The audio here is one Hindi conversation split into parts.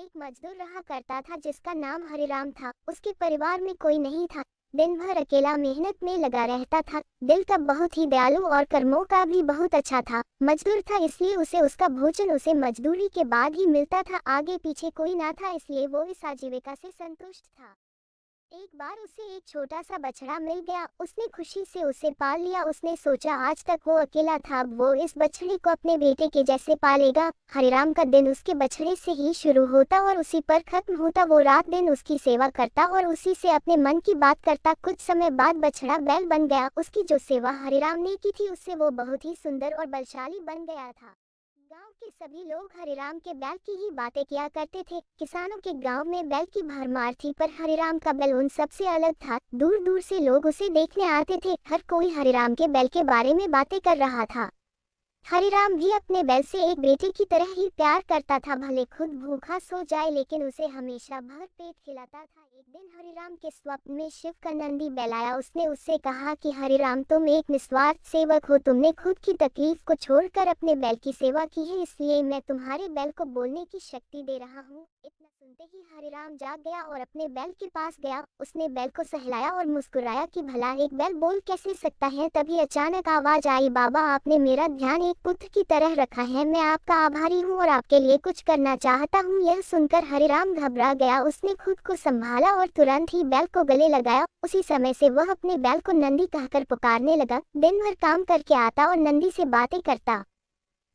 एक मजदूर रहा करता था जिसका नाम हरिराम था। उसके परिवार में कोई नहीं था। दिन भर अकेला मेहनत में लगा रहता था। दिल का बहुत ही दयालु और कर्मों का भी बहुत अच्छा था। मजदूर था इसलिए उसे उसका भोजन उसे मजदूरी के बाद ही मिलता था। आगे पीछे कोई ना था इसलिए वो इस आजीविका से संतुष्ट था। एक बार उसे एक छोटा सा बछड़ा मिल गया। उसने खुशी से उसे पाल लिया। उसने सोचा आज तक वो अकेला था, अब वो इस बछड़े को अपने बेटे के जैसे पालेगा। हरिराम का दिन उसके बछड़े से ही शुरू होता और उसी पर खत्म होता। वो रात दिन उसकी सेवा करता और उसी से अपने मन की बात करता। कुछ समय बाद बछड़ा बैल बन गया। उसकी जो सेवा हरिराम ने की थी उससे वो बहुत ही सुंदर और बलशाली बन गया था। गांव के सभी लोग हरिराम के बैल की ही बातें किया करते थे। किसानों के गांव में बैल की भरमार थी, पर हरिराम का बैल उन सबसे अलग था। दूर दूर से लोग उसे देखने आते थे। हर कोई हरिराम के बैल के बारे में बातें कर रहा था। हरिराम भी अपने बैल से एक बेटे की तरह ही प्यार करता था। भले खुद भूखा सो जाए लेकिन उसे हमेशा भर पेट खिलाता था। एक दिन हरिराम के स्वप्न में शिव का नंदी बैल आया। उसने उससे कहा कि हरिराम, तुम एक निस्वार्थ सेवक हो। तुमने खुद की तकलीफ को छोड़कर अपने बैल की सेवा की है, इसलिए मैं तुम्हारे बैल को बोलने की शक्ति दे रहा हूँ। इतना सुनते ही हरिराम जाग गया और अपने बैल के पास गया। उसने बैल को सहलाया और मुस्कुराया कि भला एक बैल बोल कैसे सकता है। तभी अचानक आवाज आई, बाबा आपने मेरा ध्यान एक पुत्र की तरह रखा है। मैं आपका आभारी हूँ और आपके लिए कुछ करना चाहता हूँ। यह सुनकर हरिराम घबरा गया। उसने खुद को संभाला और तुरंत ही बैल को गले लगाया। उसी समय से वह अपने बैल को नंदी कहकर पुकारने लगा। दिन भर काम करके आता और नंदी से बातें करता।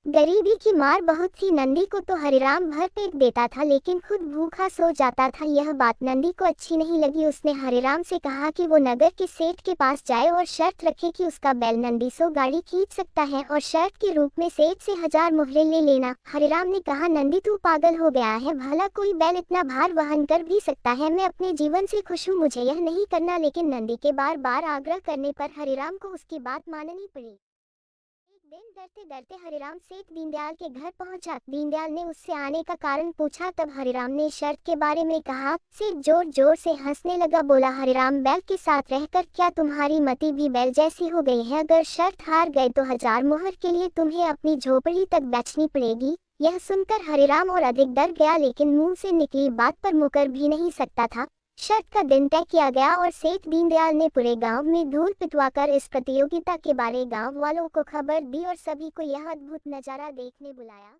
गरीबी की मार बहुत थी। नंदी को तो हरिराम भर पेट देता था लेकिन खुद भूखा सो जाता था। यह बात नंदी को अच्छी नहीं लगी। उसने हरिराम से कहा कि वो नगर के सेठ के पास जाए और शर्त रखे कि उसका बैल नंदी 100 गाड़ी खींच सकता है और शर्त के रूप में सेठ से 1000 मुहरे ले लेना। हरिराम ने कहा, नंदी तू पागल हो गया है, भला कोई बैल इतना भार वहन कर भी सकता है। मैं अपने जीवन से खुश हूँ, मुझे यह नहीं करना। लेकिन नंदी के बार बार आग्रह करने पर हरिराम को उसकी बात माननी पड़ी। दिन डरते डरते हरिराम सेठ दीनदयाल के घर पहुंचा। दीनदयाल ने उससे आने का कारण पूछा। तब हरिराम ने शर्त के बारे में कहा। सेठ जोर जोर से हंसने लगा। बोला, हरिराम, बैल के साथ रहकर क्या तुम्हारी मति भी बैल जैसी हो गई है? अगर शर्त हार गए तो 1000 मुहर के लिए तुम्हें अपनी झोपड़ी तक बेचनी पड़ेगी। यह सुनकर हरिराम और अधिक डर गया, लेकिन मुंह से निकली बात पर मुकर भी नहीं सकता था। शर्त का दिन तय किया गया और सेठ दीनदयाल ने पूरे गांव में धूल पिटवाकर इस प्रतियोगिता के बारे गांव वालों को खबर दी और सभी को यह अद्भुत नजारा देखने बुलाया।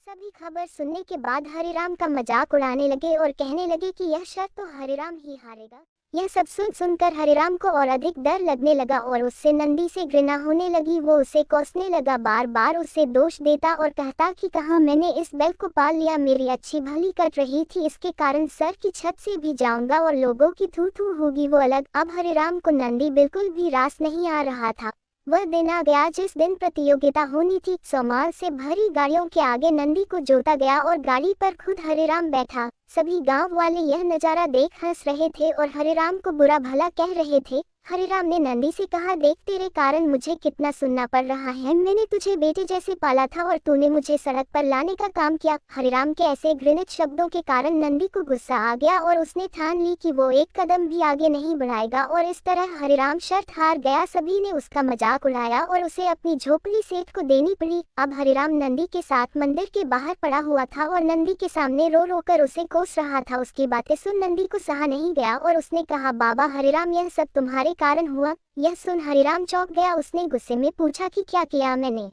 सभी खबर सुनने के बाद हरिराम का मजाक उड़ाने लगे और कहने लगे कि यह शर्त तो हरिराम ही हारेगा। यह सब सुनकर हरिराम को और अधिक डर लगने लगा और उससे नंदी से घृणा होने लगी। वो उसे कोसने लगा, बार बार उसे दोष देता और कहता कि कहाँ मैंने इस बैल को पाल लिया, मेरी अच्छी भली कट रही थी, इसके कारण सर की छत से भी जाऊंगा और लोगों की थू थू होगी वो अलग। अब हरिराम को नंदी बिल्कुल भी रास नहीं आ रहा था। वह दिन आ गया जिस दिन प्रतियोगिता होनी थी। सामान से भरी गाड़ियों के आगे नंदी को जोता गया और गाड़ी पर खुद हरिराम बैठा। सभी गांव वाले यह नजारा देख हंस रहे थे और हरिराम को बुरा भला कह रहे थे। हरिराम ने नंदी से कहा, देख तेरे कारण मुझे कितना सुनना पड़ रहा है। मैंने तुझे बेटे जैसे पाला था और तूने मुझे सड़क पर लाने का काम किया। हरिराम के ऐसे घृणित शब्दों के कारण नंदी को गुस्सा आ गया और उसने ठान ली कि वो एक कदम भी आगे नहीं बढ़ाएगा और इस तरह हरिराम शर्त हार गया। सभी ने उसका मजाक उड़ाया और उसे अपनी झोपड़ी सेठ को देनी पड़ी। अब हरिराम नंदी के साथ मंदिर के बाहर पड़ा हुआ था और नंदी के सामने रो रो कर उसे कोस रहा था। उसकी बातें सुन नंदी को सहा नहीं गया और उसने कहा, बाबा हरिराम, यह सब तुम्हारे कारण हुआ। यह सुन हरिराम चौंक गया। उसने गुस्से में पूछा कि क्या किया मैंने?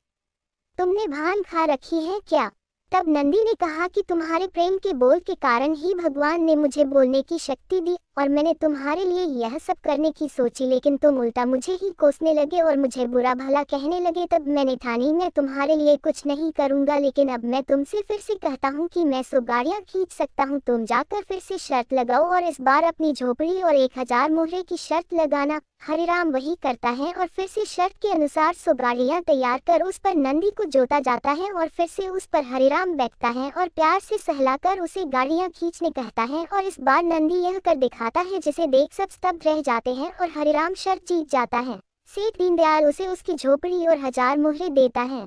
तुमने भान खा रखी है क्या? तब नंदी ने कहा कि तुम्हारे प्रेम के बोल के कारण ही भगवान ने मुझे बोलने की शक्ति दी और मैंने तुम्हारे लिए यह सब करने की सोची, लेकिन तुम उल्टा मुझे ही कोसने लगे और मुझे बुरा भला कहने लगे। तब मैंने ठानी मैं तुम्हारे लिए कुछ नहीं करूंगा। लेकिन अब मैं तुमसे फिर से कहता हूँ कि मैं 100 गाड़ियाँ खींच सकता हूँ। तुम जाकर फिर से शर्त लगाओ और इस बार अपनी झोपड़ी और 1000 मुहरे की शर्त लगाना। हरिराम वही करता है और फिर से शर्त के अनुसार 100 गाड़ियाँ तैयार कर उस पर नंदी को जोता जाता है और फिर से उस पर हरिराम बैठता है और प्यार से सहलाकर उसे गाड़ियाँ खींचने कहता है और इस बार नंदी यह कर दिखाता है जिसे देख सब स्तब्ध रह जाते हैं और हरिराम शर्त जीत जाता है। सेठ दीनदयाल उसे उसकी झोपड़ी और 1000 मुहरे देता है।